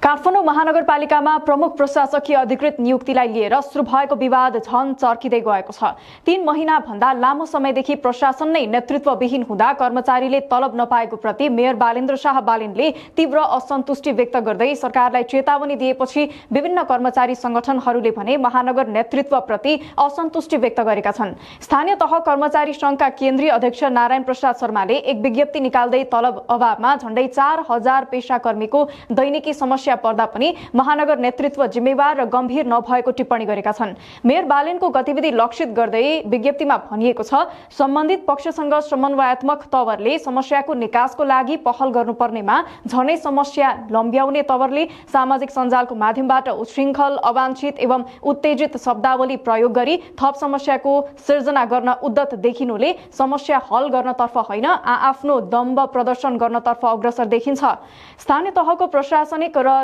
काठमाडौँ महानगरपालिकामा प्रमुख प्रशासकीय अधिकृत नियुक्तिलाई लिएर सुरु भएको विवाद झन चर्किँदै गएको छ। 3 महिना भन्दा लामो समयदेखि प्रशासन नै नेतृत्वविहीन हुँदा कर्मचारीले तलब नपाएको प्रति मेयर बालेन्द्र शाह बालिनले तीव्र असन्तुष्टि व्यक्त गर्दै सरकारलाई चेतावनी दिएपछि विभिन्न कर्मचारी संगठनहरूले भने महानगर नेतृत्वप्रति असन्तुष्टि व्यक्त गरेका छन्। स्थानीय तह कर्मचारी संघका केन्द्रीय अध्यक्ष नारायण प्रसाद शर्माले एक विज्ञप्ति निकाल्दै तलब अभावमा झण्डै 4000 पेशाकर्मीको दैनिकी समस्या पर्दा पनि महानगर नेतृत्व जिम्मेवार र गम्भीर नभएको टिप्पणी गरेका छन्। मेयर बालेनको गतिविधि लक्षित गर्दै विज्ञप्तिमा भनिएको छ, सम्बन्धित पक्षसँग समन्वयात्मक तवरले समस्याको निकासको लागि पहल गर्नुपर्नेमा झनै समस्या लम्ब्याउने तवरले सामाजिक सञ्जालको माध्यमबाट उच्छृङ्खल, अवांछित एवं उत्तेजित शब्दावली प्रयोग गरी थप समस्याको सिर्जना गर्न उद्यत देखिनुले समस्या हल गर्नतर्फ होइन, आफ्नो दम्भ प्रदर्शन गर्नतर्फ अग्रसर देखिन्छ। स्थानीय तहको प्रशासनिक र